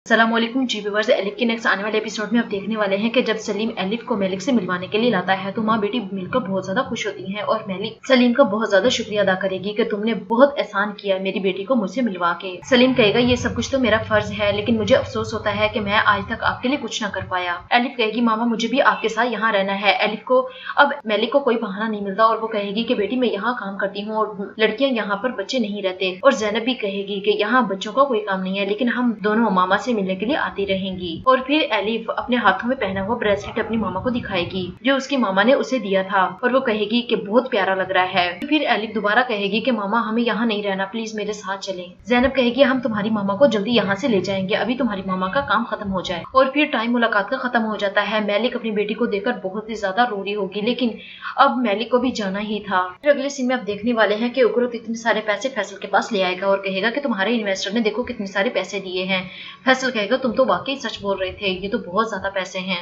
अस्सलामुअलैकुम जी viewers, elif के next आने वाले एपिसोड में आप देखने वाले हैं कि जब सलीम एलिफ को मेलिक से मिलवाने के लिए लाता है तो माँ बेटी मिलकर बहुत ज्यादा खुश होती हैं और मेलिक सलीम का बहुत ज्यादा शुक्रिया अदा करेगी कि तुमने बहुत एहसान किया मेरी बेटी को मुझसे मिलवा के। सलीम कहेगा ये सब कुछ तो मेरा फर्ज है, लेकिन मुझे अफसोस होता है कि मैं आज तक आपके लिए कुछ न कर पाया। एलिफ कहेगी मामा मुझे भी आपके साथ यहाँ रहना है। एलिफ को अब मेलिक को कोई बहाना नहीं मिलता और वो कहेगी कि बेटी मैं यहाँ काम करती हूँ और लड़कियां यहाँ पर बच्चे नहीं रहते। और जैनब भी कहेगी कि यहाँ बच्चों का कोई काम नहीं है, लेकिन हम दोनों मामा से मिलने के लिए आती रहेंगी। और फिर एलिफ अपने हाथों में पहना हुआ ब्रेसलेट अपनी मामा को दिखाएगी जो उसकी मामा ने उसे दिया था और वो कहेगी कि बहुत प्यारा लग रहा है। फिर एलिफ दोबारा कहेगी कि मामा हमें यहाँ नहीं रहना, प्लीज मेरे साथ चलें। जैनब कहेगी हम तुम्हारी मामा को जल्दी यहाँ से ले जाएंगे, अभी तुम्हारी मामा का काम खत्म हो जाए। और फिर टाइम मुलाकात का खत्म हो जाता है। मेलिक अपनी बेटी को देखकर बहुत ही ज्यादा रो रही होगी, लेकिन अब मेलिक को भी जाना ही था। फिर अगले सीन में आप देखने वाले हैं कि उकरुत इतने सारे पैसे फैसल के पास ले आएगा और कहेगा कि तुम्हारे इन्वेस्टर ने देखो कितने सारे पैसे दिए हैं। फैसल कहेगा तुम तो वाकई सच बोल रहे थे, ये तो बहुत ज्यादा पैसे हैं।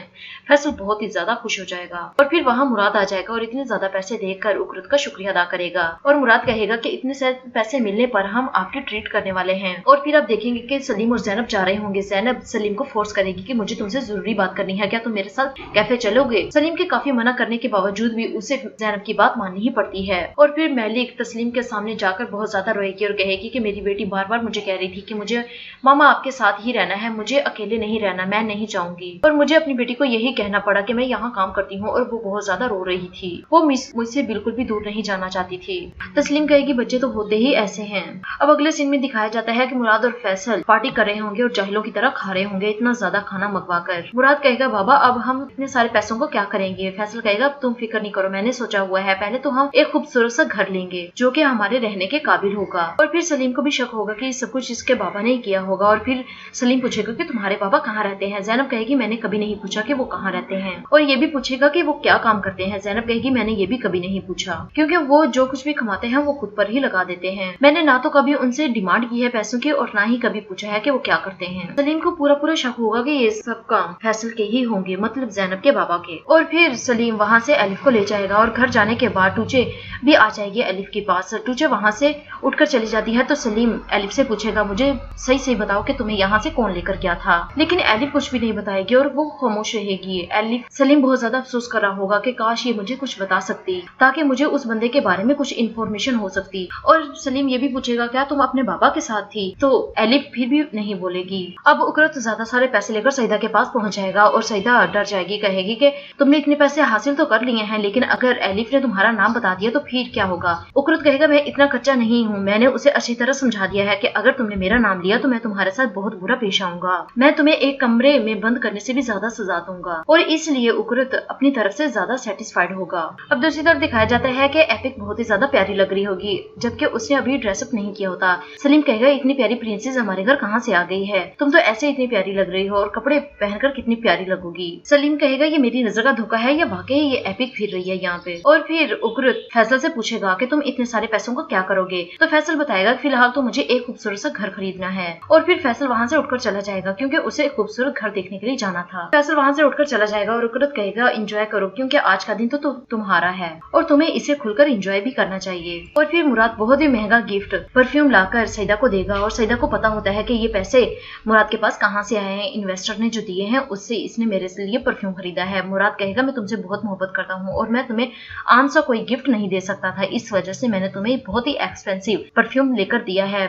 फैसल बहुत ही ज्यादा खुश हो जाएगा और फिर वहाँ मुराद आ जाएगा और इतने ज्यादा पैसे देखकर उकरुत का शुक्रिया अदा करेगा। और मुराद कहेगा कि इतने सारे पैसे मिलने पर हम आपकी ट्रीट करने वाले हैं। और फिर आप देखेंगे कि सलीम और जैनब जा रहे होंगे। जैनब सलीम को फोर्स करेगी कि मुझे तुमसे जरूरी बात करनी है, क्या तुम मेरे साथ कैफे चलोगे? सलीम के काफी मना करने के बावजूद भी उसे जैनब की बात माननी ही पड़ती है। और फिर मेलिक तस्लीम के सामने जाकर बहुत ज्यादा रोएगी और कहेगी कि मेरी बेटी बार बार मुझे कह रही थी कि मुझे मामा आपके साथ ही रहना है, मुझे अकेले नहीं रहना, मैं नहीं चाहूंगी। और मुझे अपनी बेटी को यही कहना पड़ा कि मैं यहाँ काम करती हूँ और वो बहुत ज्यादा रो रही थी। वो मुझसे बिल्कुल भी दूर नहीं जाना चाहती थी। तस्लीम कहेगी बच्चे तो होते ही ऐसे हैं। अब अगले सीन में दिखाया जाता है कि मुराद और फैसल पार्टी कर रहे होंगे और जाहिलों की तरह खा रहे होंगे इतना ज्यादा खाना मंगवा कर। मुराद कहेगा बाबा अब हम इतने सारे पैसों को क्या करेंगे? फैसल कहेगा अब तुम फिक्र नहीं करो, मैंने सोचा हुआ है, पहले तो हम एक खूबसूरत सा घर लेंगे जो कि हमारे रहने के काबिल होगा। और फिर सलीम को भी शक होगा कि सब कुछ इसके बाबा ने ही किया होगा। और फिर सलीम पूछेगा कि तुम्हारे बाबा कहाँ रहते हैं? जैनब कहेगी मैंने कभी नहीं पूछा कि वो कहाँ रहते हैं। और ये भी पूछेगा कि वो क्या काम करते हैं? जैनब कहेगी मैंने ये भी कभी नहीं पूछा, क्योंकि वो जो कुछ भी कमाते हैं वो खुद पर ही लगा देते हैं। मैंने ना तो कभी उनसे डिमांड की है पैसों की और ना ही कभी पूछा है कि वो क्या करते हैं। सलीम को पूरा शक होगा कि ये सब काम फैसल के ही होंगे, मतलब जैनब के बाबा के। और फिर सलीम वहाँ से एलिफ को ले जाएगा और घर जाने के बाद टूचे भी आ जाएगी एलिफ के पास। टूचे वहाँ से उठकर चली जाती है तो सलीम एलिफ से पूछेगा मुझे सही बताओ कि तुम्हें यहाँ से कौन लेकर गया था? लेकिन एलिफ कुछ भी नहीं बताएगी और वो खामोश रहेगी। एलिफ सलीम बहुत ज्यादा अफसोस कर रहा होगा कि काश ये मुझे कुछ बता सकती ताकि मुझे उस बंदे के बारे में कुछ इन्फॉर्मेशन हो सकती। और सलीम ये भी पूछेगा क्या तुम अपने बाबा के साथ थी? तो एलिफ फिर भी नहीं बोलेगी। अब उकरत ज्यादा सारे पैसे लेकर सईदा के पास पहुंच जाएगा और सईदा डर जाएगी, कहेगी कि तुमने इतने पैसे हासिल तो कर लिए हैं, लेकिन अगर एलिफ ने तुम्हारा नाम बता दिया तो फिर क्या होगा? उकरत कहेगा मैं इतना कच्चा नहीं हूँ, मैंने उसे अच्छी तरह समझा दिया है कि अगर तुमने मेरा नाम लिया तो मैं तुम्हारे साथ बहुत बुरा पेश आऊंगा, मैं तुम्हें एक कमरे में बंद करने से भी ज्यादा सजा दूंगा। और इसलिए उकरत अपनी तरफ से ज्यादा सेटिस्फाइड होगा। अब दूसरी तरफ दिखाया जाता है कि एपिक बहुत ही ज्यादा प्यारी लग रही होगी जबकि उसने अभी ड्रेसअप नहीं किया होता। सलीम कहेगा इतनी प्यारी प्रिंसेस हमारे घर कहाँ से आ गई है? तुम तो ऐसे इतनी प्यारी लग रही हो और कपड़े पहनकर कितनी प्यारी लगोगी। सलीम कहेगा ये मेरी नजर का धोखा है या वाकई ये एपिक फिर रही है यहाँ पे। और फिर उकरत फैसल से पूछेगा कि तुम इतने सारे पैसों को क्या करोगे? तो फैसल बताएगा फिलहाल तो मुझे एक खूबसूरत सा घर खरीदना है। और फिर फैसल वहाँ से उठकर चला जाएगा क्योंकि उसे एक खूबसूरत घर देखने के लिए जाना था। फैसल वहाँ से उठकर चला जाएगा और उकरत कहेगा एंजॉय करो क्योंकि आज का दिन तो तुम्हारा है और तुम्हें इसे खुलकर एंजॉय भी करना चाहिए। और फिर मुराद बहुत ही महंगा गिफ्ट परफ्यूम लाकर सईदा को देगा और सईदा को पता होता है कि ये पैसे मुराद के पास कहाँ से आए हैं, इन्वेस्टर ने जो दिए हैं उससे इसने मेरे लिए परफ्यूम खरीदा है। मुराद कहेगा मैं तुमसे बहुत मोहब्बत करता हूँ और मैं तुम्हें आम सा कोई गिफ्ट नहीं दे सकता था, इस वजह से मैंने तुम्हें बहुत ही एक्सपेंसिव परफ्यूम लेकर दिया है।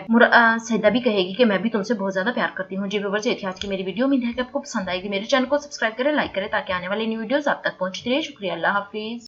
सईदा भी कहेगी कि मैं भी तुमसे बहुत ज्यादा प्यार करती हूँ। जी व्यूअर्स, ये थी आज की मेरी वीडियो। उम्मीद है कि आपको पसंद आएगी। मेरे चैनल को सब्सक्राइब करें, लाइक करें ताकि आने वाली न्यू वीडियोस आप तक पहुंचती रहे। शुक्रिया, अल्लाह हाफिज।